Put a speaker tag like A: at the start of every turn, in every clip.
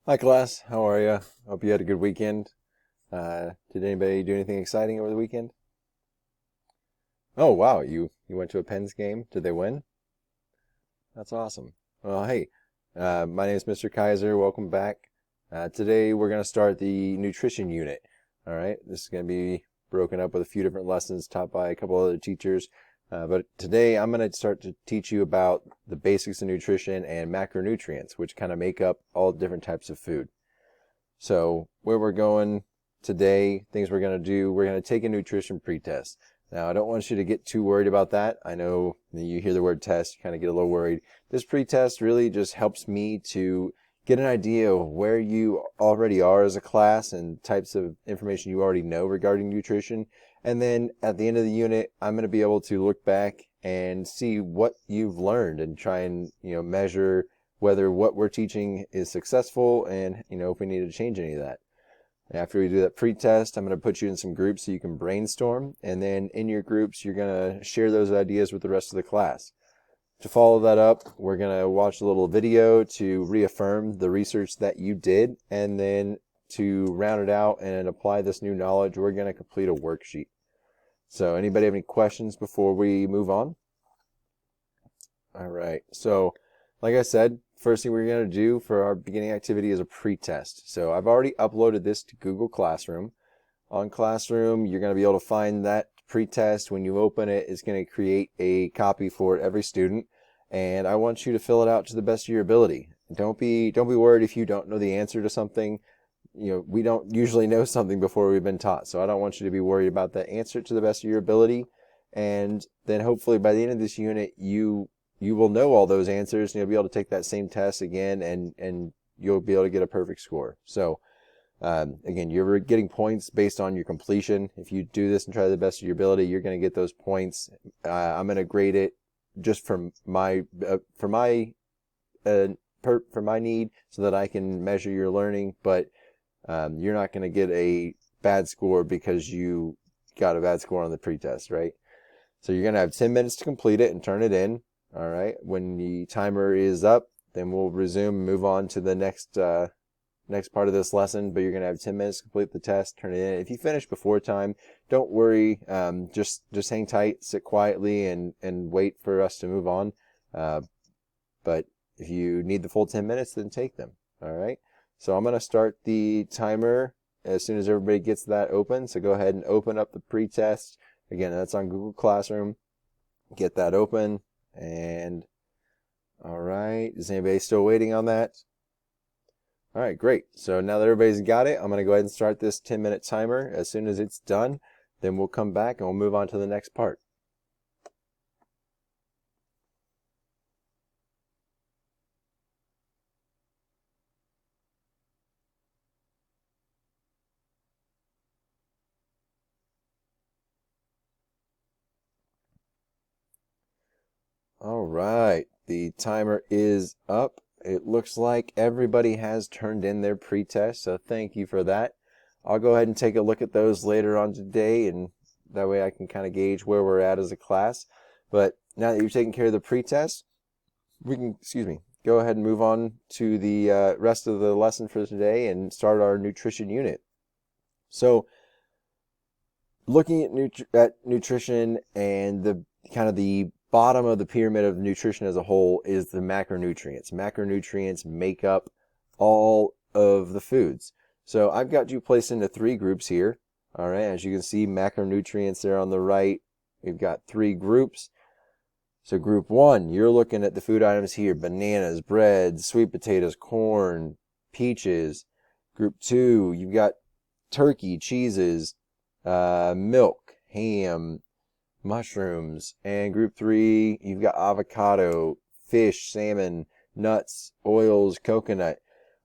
A: Hi class, how are you? Hope you had a good weekend. Did anybody do anything exciting over the weekend? Oh wow, you went to a Pens game. Did they win? That's awesome. Well, hey, my name is Mr. Kaiser. Welcome back. Today we're gonna start the nutrition unit. All right, this is gonna be broken up with a few different lessons taught by a couple other teachers. But today I'm gonna start to teach you about the basics of nutrition and macronutrients, which kind of make up all different types of food. So where we're going today, things we're going to do, we're going to take a nutrition pretest. Now, I don't want you to get too worried about that. I know when you hear the word test, you kind of get a little worried. This pretest really just helps me to get an idea of where you already are as a class and types of information you already know regarding nutrition. And then at the end of the unit, I'm going to be able to look back and see what you've learned and try and, measure whether what we're teaching is successful and, if we need to change any of that. After we do that pre-test, I'm going to put you in some groups so you can brainstorm. And then in your groups, you're going to share those ideas with the rest of the class. To follow that up, we're going to watch a little video to reaffirm the research that you did. And then to round it out and apply this new knowledge, we're going to complete a worksheet. So anybody have any questions before we move on? All right. So like I said, first thing we're going to do for our beginning activity is a pre-test. So I've already uploaded this to Google Classroom. On Classroom, you're going to be able to find that pre-test. When you open it, it's going to create a copy for every student. And I want you to fill it out to the best of your ability. Don't be worried if you don't know the answer to something. We don't usually know something before we've been taught. So I don't want you to be worried about that. Answer it to the best of your ability. And then hopefully by the end of this unit, you will know all those answers and you'll be able to take that same test again and you'll be able to get a perfect score. So again, you're getting points based on your completion. If you do this and try the best of your ability, you're going to get those points. I'm going to grade it just for my need so that I can measure your learning, but you're not going to get a bad score because you got a bad score on the pretest, right? So you're going to have 10 minutes to complete it and turn it in. All right. When the timer is up, then we'll resume and move on to the next part of this lesson. But you're going to have 10 minutes to complete the test, turn it in. If you finish before time, don't worry. Just hang tight, sit quietly, and wait for us to move on. But if you need the full 10 minutes, then take them. All right. So I'm going to start the timer as soon as everybody gets that open. So go ahead and open up the pretest. Again, that's on Google Classroom. Get that open. And all right, is anybody still waiting on that? All right, great. So now that everybody's got it, I'm going to go ahead and start this 10-minute timer. As soon as it's done, then we'll come back and we'll move on to the next part. All right, the timer is up. It looks like everybody has turned in their pretest, so thank you for that. I'll go ahead and take a look at those later on today, and that way I can kind of gauge where we're at as a class. But now that you've taken care of the pretest, we can, go ahead and move on to the rest of the lesson for today and start our nutrition unit. So looking at nutrition and the kind of the bottom of the pyramid of nutrition as a whole is the macronutrients. Macronutrients make up all of the foods. So I've got you placed into three groups here. All right, as you can see, macronutrients there on the right. We've got three groups. So group one, you're looking at the food items here: bananas, bread, sweet potatoes, corn, peaches. Group two, you've got turkey, cheeses, milk, ham, mushrooms. And group three, you've got avocado, fish, salmon, nuts, oils, coconut.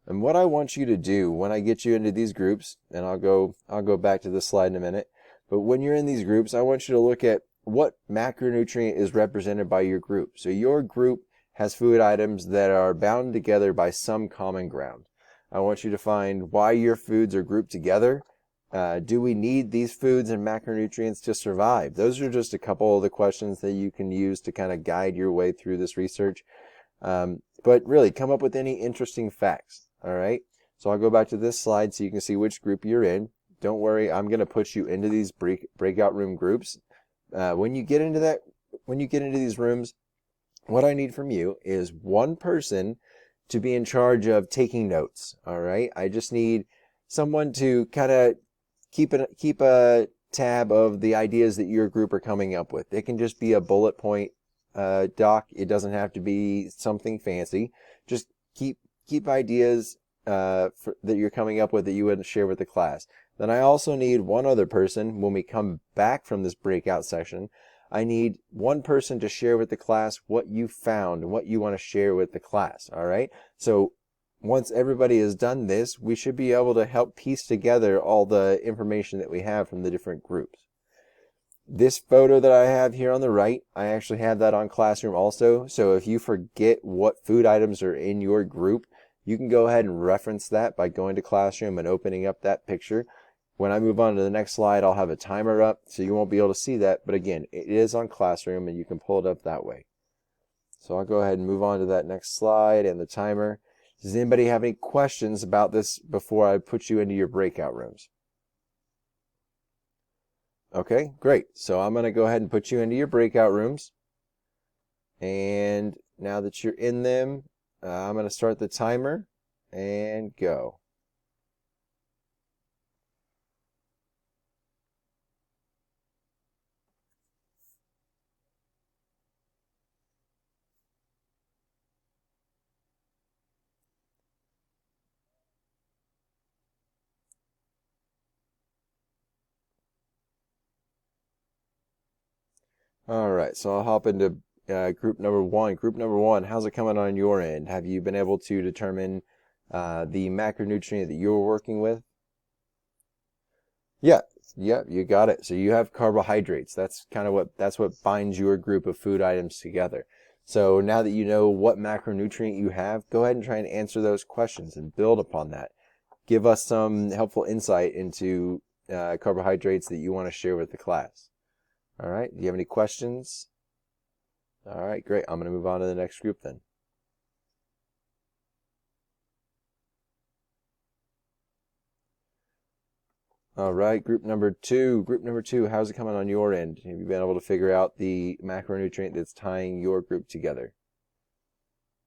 A: And what I want you to do when I get you into these groups, and I'll go back to this slide in a minute, but when you're in these groups, I want you to look at what macronutrient is represented by your group. So your group has food items that are bound together by some common ground. I want you to find why your foods are grouped together. Do we need these foods and macronutrients to survive? Those are just a couple of the questions that you can use to kind of guide your way through this research. But really, come up with any interesting facts. All right. So I'll go back to this slide so you can see which group you're in. Don't worry, I'm going to put you into these breakout room groups. When you get into these rooms, what I need from you is one person to be in charge of taking notes. All right, I just need someone to kind of keep a tab of the ideas that your group are coming up with. It can just be a bullet point doc. It doesn't have to be something fancy. Just keep ideas that you're coming up with that you would share with the class. Then I also need one other person when we come back from this breakout session. I need one person to share with the class what you found and what you want to share with the class. All right. So once everybody has done this, we should be able to help piece together all the information that we have from the different groups. This photo that I have here on the right, I actually have that on Classroom also. So if you forget what food items are in your group, you can go ahead and reference that by going to Classroom and opening up that picture. When I move on to the next slide, I'll have a timer up, so you won't be able to see that. But again, it is on Classroom, and you can pull it up that way. So I'll go ahead and move on to that next slide and the timer. Does anybody have any questions about this before I put you into your breakout rooms? Okay, great. So I'm going to go ahead and put you into your breakout rooms. And now that you're in them, I'm going to start the timer and go. All right, so I'll hop into group number one. Group number one, how's it coming on your end? Have you been able to determine the macronutrient that you're working with? Yeah, you got it. So you have carbohydrates. That's what binds your group of food items together. So now that you know what macronutrient you have, go ahead and try and answer those questions and build upon that. Give us some helpful insight into carbohydrates that you want to share with the class. All right, do you have any questions? All right, great. I'm going to move on to the next group then. All right, group number two. Group number two, how's it coming on your end? Have you been able to figure out the macronutrient that's tying your group together?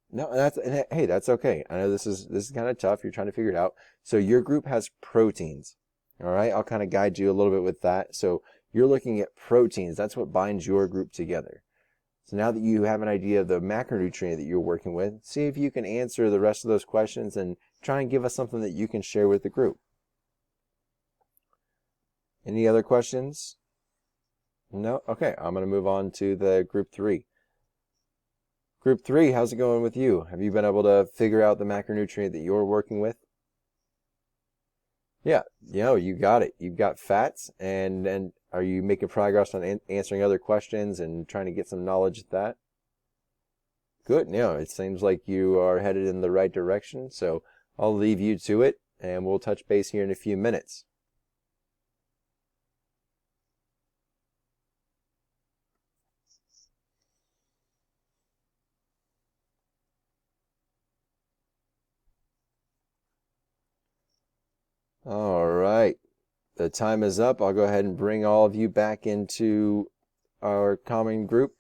A: No, hey, that's okay. I know this is kind of tough. You're trying to figure it out. So your group has proteins. All right, I'll kind of guide you a little bit with that. So you're looking at proteins. That's what binds your group together. So now that you have an idea of the macronutrient that you're working with, see if you can answer the rest of those questions and try and give us something that you can share with the group. Any other questions? No? Okay, I'm going to move on to the group three. Group three, how's it going with you? Have you been able to figure out the macronutrient that you're working with? Yeah, you got it. You've got fats, and are you making progress on answering other questions and trying to get some knowledge at that? Good. It seems like you are headed in the right direction, so I'll leave you to it, and we'll touch base here in a few minutes. All right. The time is up. I'll go ahead and bring all of you back into our common group.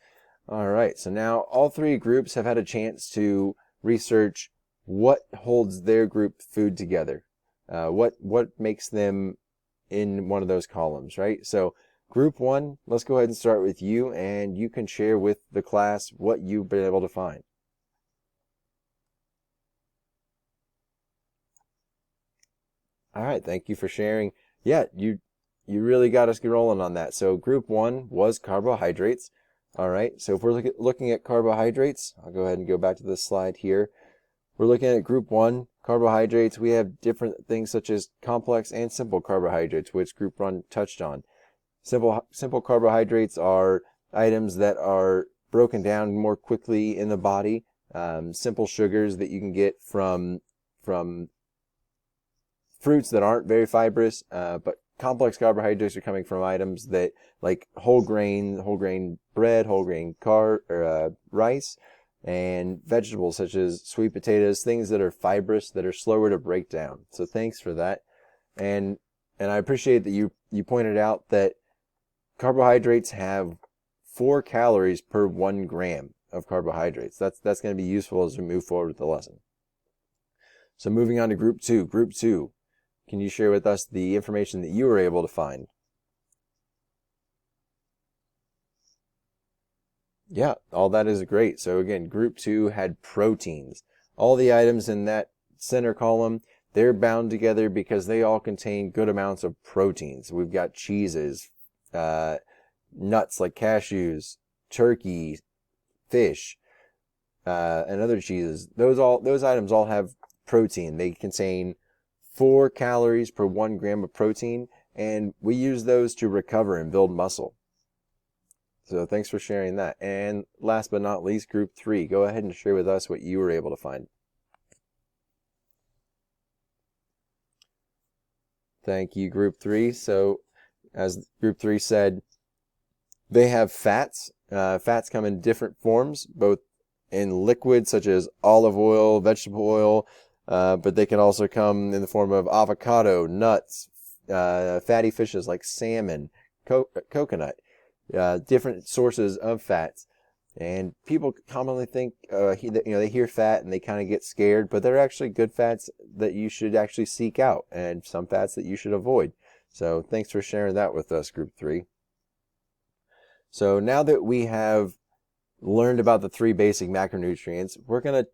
A: All right. So now all three groups have had a chance to research what holds their group food together. What makes them in one of those columns, right? So group one, let's go ahead and start with you, and you can share with the class what you've been able to find. All right, thank you for sharing. Yeah, you really got us rolling on that. So group one was carbohydrates. All right, so if we're looking at carbohydrates, I'll go ahead and go back to this slide here. We're looking at group one, carbohydrates. We have different things such as complex and simple carbohydrates, which group one touched on. Simple carbohydrates are items that are broken down more quickly in the body. Simple sugars that you can get from fruits that aren't very fibrous, but complex carbohydrates are coming from items that like whole grain bread, whole grain rice, and vegetables such as sweet potatoes, things that are fibrous, that are slower to break down. So thanks for that. And I appreciate that you pointed out that carbohydrates have 4 calories per 1 gram of carbohydrates. That's going to be useful as we move forward with the lesson. So moving on to group 2. Group 2, can you share with us the information that you were able to find? Yeah, all that is great. So again, group 2 had proteins. All the items in that center column, they're bound together because they all contain good amounts of proteins. We've got cheeses, nuts like cashews, turkey, fish, and other cheeses. Those items all have protein. They contain 4 calories per 1 gram of protein, and we use those to recover and build muscle. So thanks for sharing that. And last but not least, group 3. Go ahead and share with us what you were able to find. Thank you, group 3. So as group 3 said, they have fats. Fats come in different forms, both in liquid such as olive oil, vegetable oil, but they can also come in the form of avocado, nuts, fatty fishes like salmon, coconut. Different sources of fats, and people commonly think they hear fat and they kind of get scared, but they're actually good fats that you should actually seek out, and some fats that you should avoid. So thanks for sharing that with us, group 3. So now that we have learned about the 3 basic macronutrients, we're gonna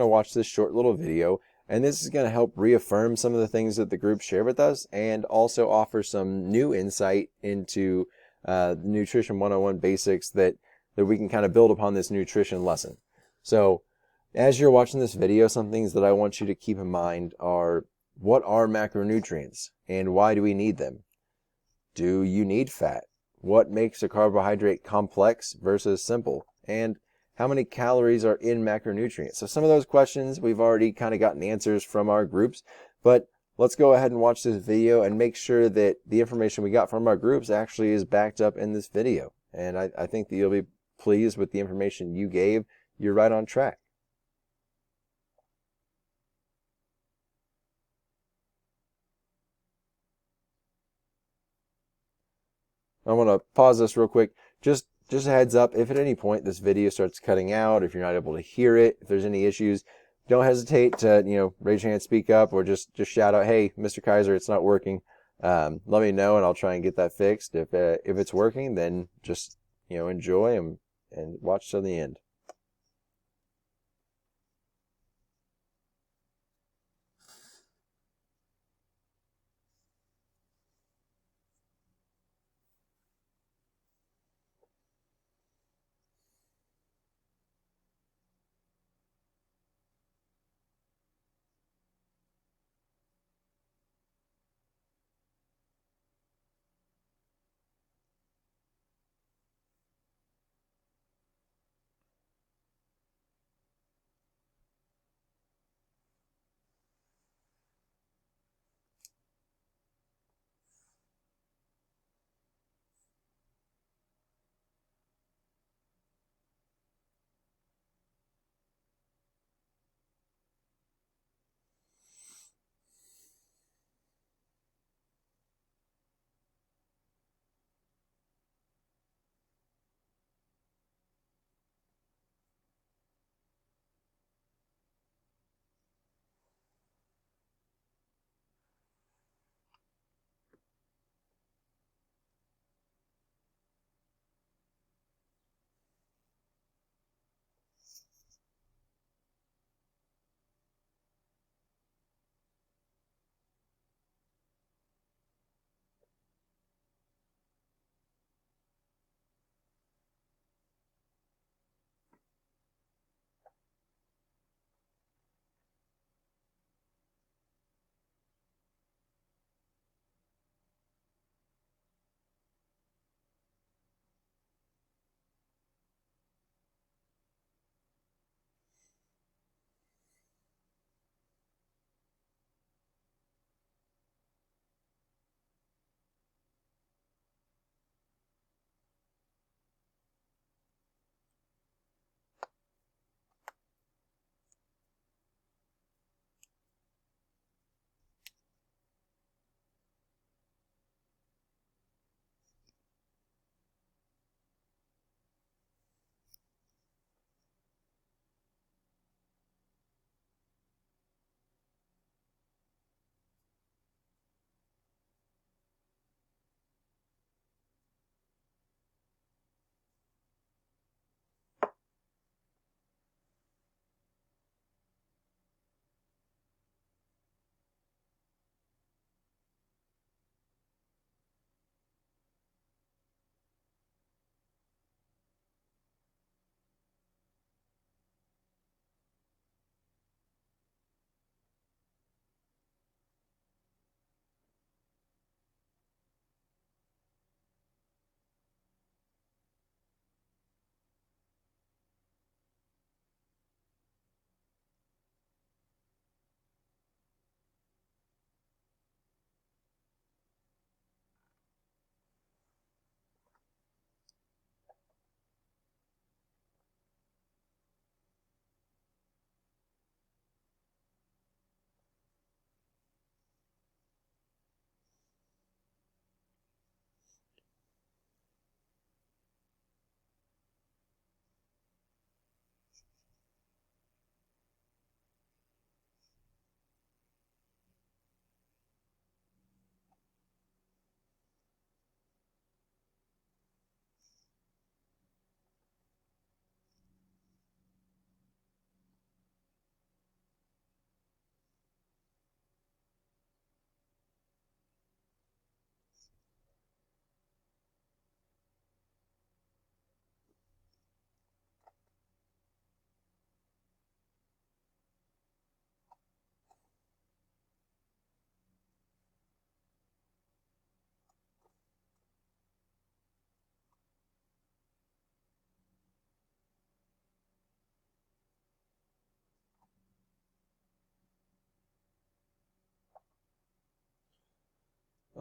A: watch this short little video, and this is gonna help reaffirm some of the things that the group shared with us, and also offer some new insight into the Nutrition 101 basics that we can kind of build upon this nutrition lesson. So as you're watching this video, some things that I want you to keep in mind are, what are macronutrients and why do we need them? Do you need fat? What makes a carbohydrate complex versus simple? And how many calories are in macronutrients? So some of those questions we've already kind of gotten answers from our groups, but let's go ahead and watch this video and make sure that the information we got from our groups actually is backed up in this video. And I think that you'll be pleased with the information you gave. You're right on track. I want to pause this real quick. Just a heads up, if at any point this video starts cutting out, if you're not able to hear it, if there's any issues, don't hesitate to, raise your hand, speak up, or just shout out, "Hey, Mr. Kaiser, it's not working." Let me know, and I'll try and get that fixed. If it's working, then just enjoy and watch till the end.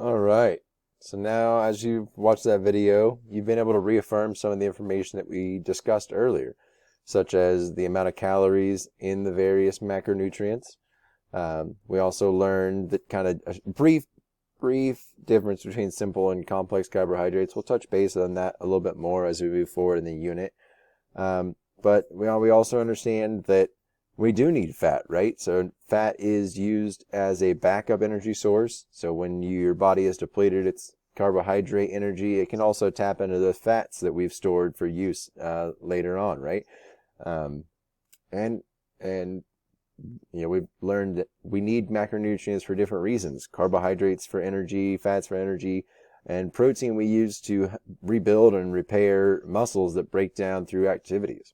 A: All right. So now, as you've watched that video, you've been able to reaffirm some of the information that we discussed earlier, such as the amount of calories in the various macronutrients. We also learned that kind of a brief difference between simple and complex carbohydrates. We'll touch base on that a little bit more as we move forward in the unit. But we also understand that we do need fat, right? So fat is used as a backup energy source. So when your body is depleted, its carbohydrate energy, it can also tap into the fats that we've stored for use later on, right? And we've learned that we need macronutrients for different reasons. Carbohydrates for energy, fats for energy, and protein we use to rebuild and repair muscles that break down through activities.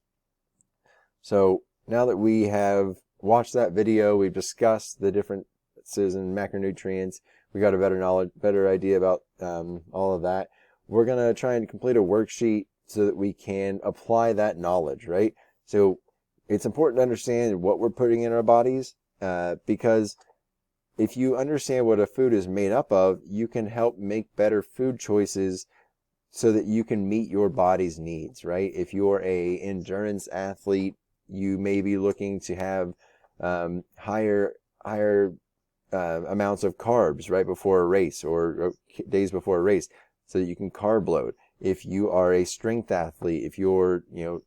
A: So now that we have watched that video, we've discussed the differences in macronutrients, we got a better idea about all of that. We're going to try and complete a worksheet so that we can apply that knowledge, right? So it's important to understand what we're putting in our bodies, because if you understand what a food is made up of, you can help make better food choices so that you can meet your body's needs, right? If you're an endurance athlete, you may be looking to have higher amounts of carbs right before a race or days before a race so that you can carb load. If you are a strength athlete, if you're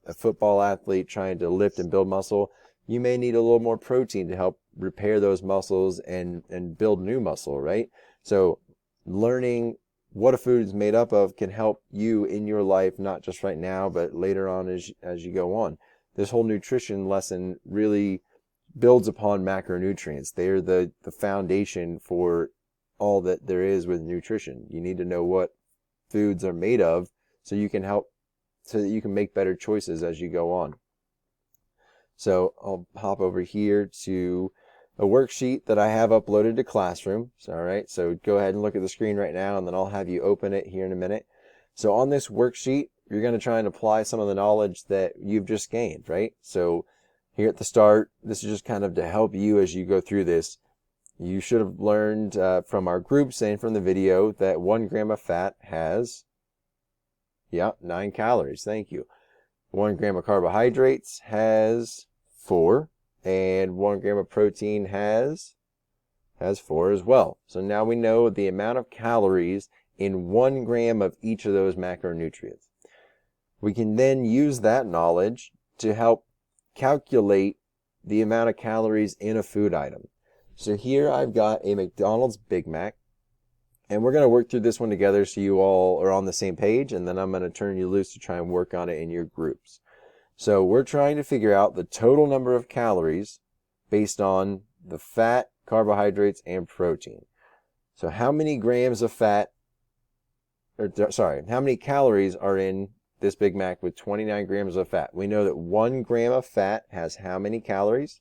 A: a football athlete trying to lift and build muscle, you may need a little more protein to help repair those muscles and build new muscle, right? So learning what a food is made up of can help you in your life, not just right now, but later on as you go on. This whole nutrition lesson really builds upon macronutrients. They're the foundation for all that there is with nutrition. You need to know what foods are made of so you can make better choices as you go on. So I'll hop over here to a worksheet that I have uploaded to Classroom. All right, so go ahead and look at the screen right now, and then I'll have you open it here in a minute. So on this worksheet, you're going to try and apply some of the knowledge that you've just gained, right? So here at the start, this is just kind of to help you as you go through this. You should have learned from our groups and from the video that 1 gram of fat has, 9 calories. Thank you. 1 gram of carbohydrates has 4, and 1 gram of protein has 4 as well. So now we know the amount of calories in 1 gram of each of those macronutrients. We can then use that knowledge to help calculate the amount of calories in a food item. So here I've got a McDonald's Big Mac, and we're going to work through this one together so you all are on the same page, and then I'm going to turn you loose to try and work on it in your groups. So we're trying to figure out the total number of calories based on the fat, carbohydrates, and protein. So how many grams of fat, how many calories are in this Big Mac with 29 grams of fat? We know that 1 gram of fat has how many calories?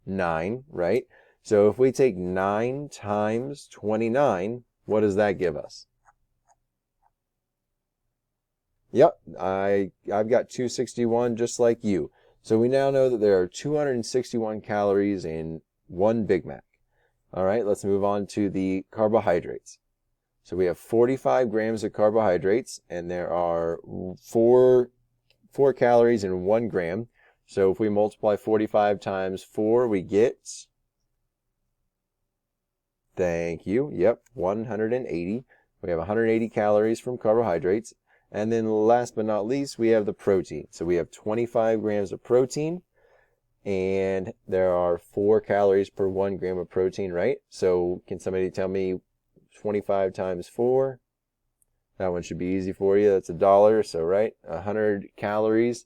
A: 9, right? So if we take 9 times 29, what does that give us? Yep, I've got 261 just like you. So we now know that there are 261 calories in 1 Big Mac. All right, let's move on to the carbohydrates. So we have 45 grams of carbohydrates, and there are 4 calories in 1 gram. So if we multiply 45 times 4, we get, thank you, 180. We have 180 calories from carbohydrates. And then last but not least, we have the protein. So we have 25 grams of protein, and there are 4 calories per 1 gram of protein, right? So can somebody tell me 25 times 4? That one should be easy for you. That's $1. So, right, 100 calories.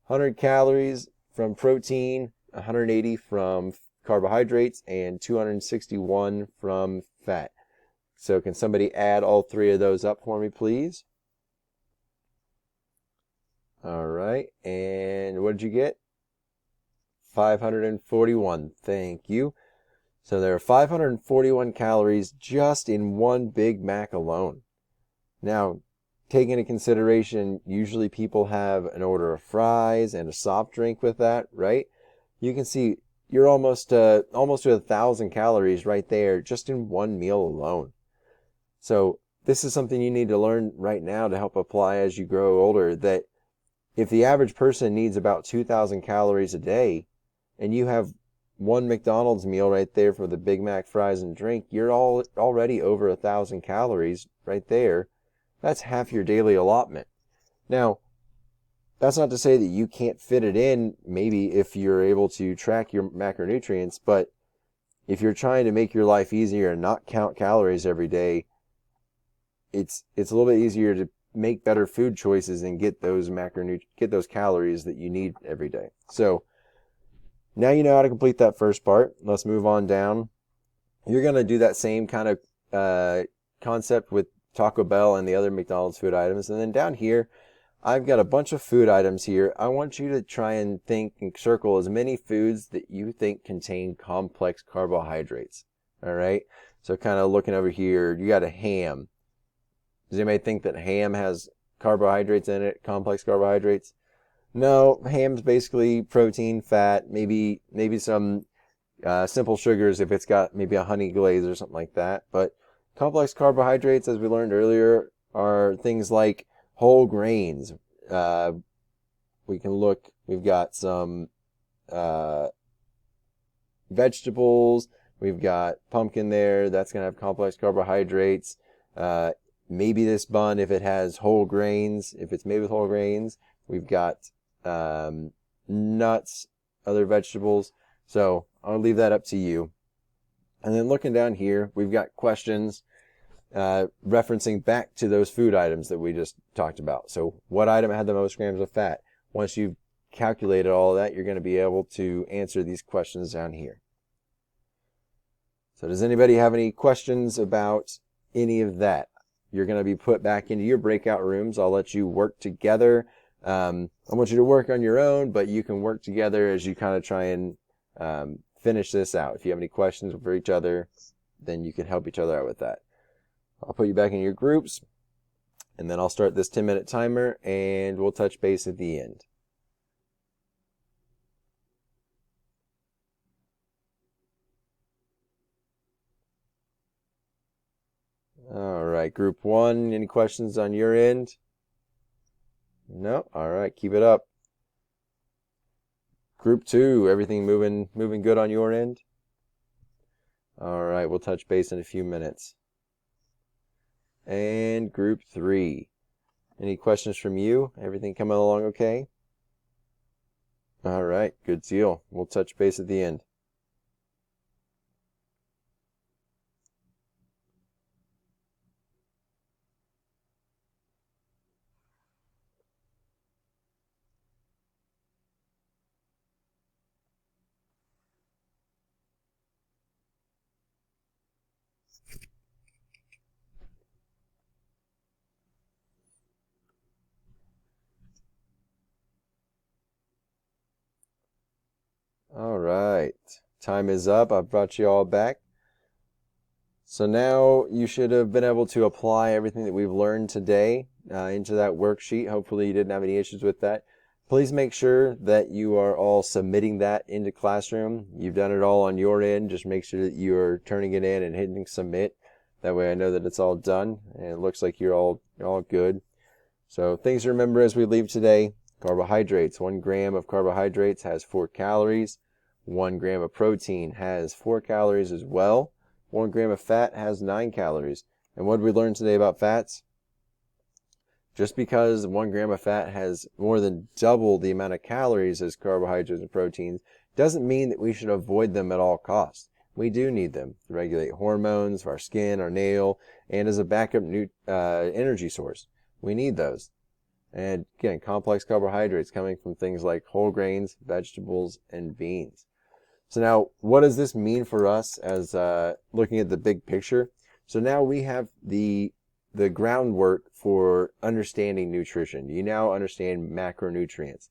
A: 100 calories from protein, 180 from carbohydrates, and 261 from fat. So can somebody add all 3 of those up for me, please? All right, and what did you get? 541. Thank you. So there are 541 calories just in 1 Big Mac alone. Now, take into consideration, usually people have an order of fries and a soft drink with that, right? You can see you're almost to 1,000 calories right there just in one meal alone. So this is something you need to learn right now to help apply as you grow older, that if the average person needs about 2,000 calories a day and you have one McDonald's meal right there for the Big Mac, fries, and drink, you're already over 1,000 calories right there. That's half your daily allotment. Now, that's not to say that you can't fit it in, maybe if you're able to track your macronutrients, but if you're trying to make your life easier and not count calories every day, it's a little bit easier to make better food choices and get those calories that you need every day. So now you know how to complete that first part. Let's move on down. You're going to do that same kind of concept with Taco Bell and the other McDonald's food items. And then down here, I've got a bunch of food items here. I want you to try and think and circle as many foods that you think contain complex carbohydrates. All right? So kind of looking over here, you got a ham. Does anybody think that ham has carbohydrates in it, complex carbohydrates? No, ham's basically protein, fat, maybe some simple sugars if it's got maybe a honey glaze or something like that. But complex carbohydrates, as we learned earlier, are things like whole grains. We can look, we've got some vegetables. We've got pumpkin there. That's going to have complex carbohydrates. Maybe this bun, if it has whole grains, if it's made with whole grains. We've got nuts, other vegetables. So I'll leave that up to you. And then looking down here, we've got questions referencing back to those food items that we just talked about. So what item had the most grams of fat? Once you've calculated all of that, you're going to be able to answer these questions down here. So does anybody have any questions about any of that? You're going to be put back into your breakout rooms. I'll let you work together. I want you to work on your own, but you can work together as you kind of try and finish this out. If you have any questions for each other, then you can help each other out with that. I'll put you back in your groups, and then I'll start this 10-minute timer, and we'll touch base at the end. All right, group 1, any questions on your end? No? All right, keep it up. Group 2, everything moving good on your end? All right, we'll touch base in a few minutes. And group 3, any questions from you? Everything coming along okay? All right, good deal. We'll touch base at the end. All right, time is up. I've brought you all back. So now you should have been able to apply everything that we've learned today into that worksheet. Hopefully you didn't have any issues with that. Please make sure that you are all submitting that into Classroom. You've done it all on your end. Just make sure that you are turning it in and hitting submit. That way I know that it's all done, and it looks like you're all good. So things to remember as we leave today. Carbohydrates. 1 gram of carbohydrates has 4 calories. 1 gram of protein has 4 calories as well. 1 gram of fat has 9 calories. And what did we learn today about fats? Just because 1 gram of fat has more than double the amount of calories as carbohydrates and proteins doesn't mean that we should avoid them at all costs. We do need them to regulate hormones for our skin, our nail, and as a backup energy source. We need those. And again, complex carbohydrates coming from things like whole grains, vegetables, and beans. So now, what does this mean for us as looking at the big picture? So now we have the groundwork for understanding nutrition. You now understand macronutrients.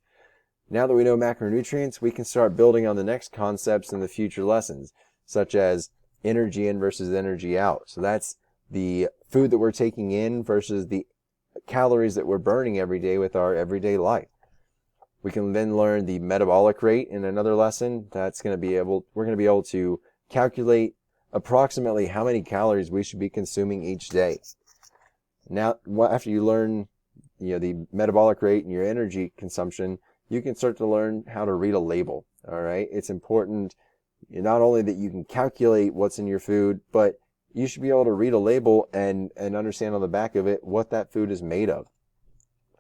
A: Now that we know macronutrients, we can start building on the next concepts in the future lessons, such as energy in versus energy out. So that's the food that we're taking in versus the calories that we're burning every day with our everyday life. We can then learn the metabolic rate in another lesson. We're going to be able to calculate approximately how many calories we should be consuming each day. Now, after you learn, the metabolic rate and your energy consumption, you can start to learn how to read a label. All right. It's important not only that you can calculate what's in your food, but you should be able to read a label and understand on the back of it what that food is made of.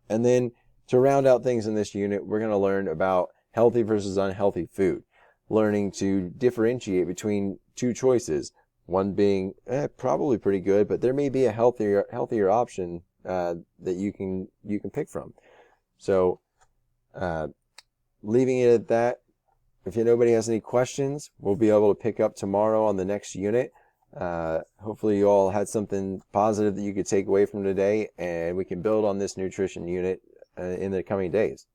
A: And then to round out things in this unit, we're going to learn about healthy versus unhealthy food, learning to differentiate between two choices, one being probably pretty good, but there may be a healthier option that you can pick from. So leaving it at that, if nobody has any questions, we'll be able to pick up tomorrow on the next unit. Hopefully you all had something positive that you could take away from today, and we can build on this nutrition unit in the coming days.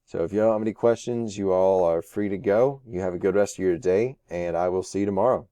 A: So if you don't have any questions, you all are free to go. You have a good rest of your day, and I will see you tomorrow.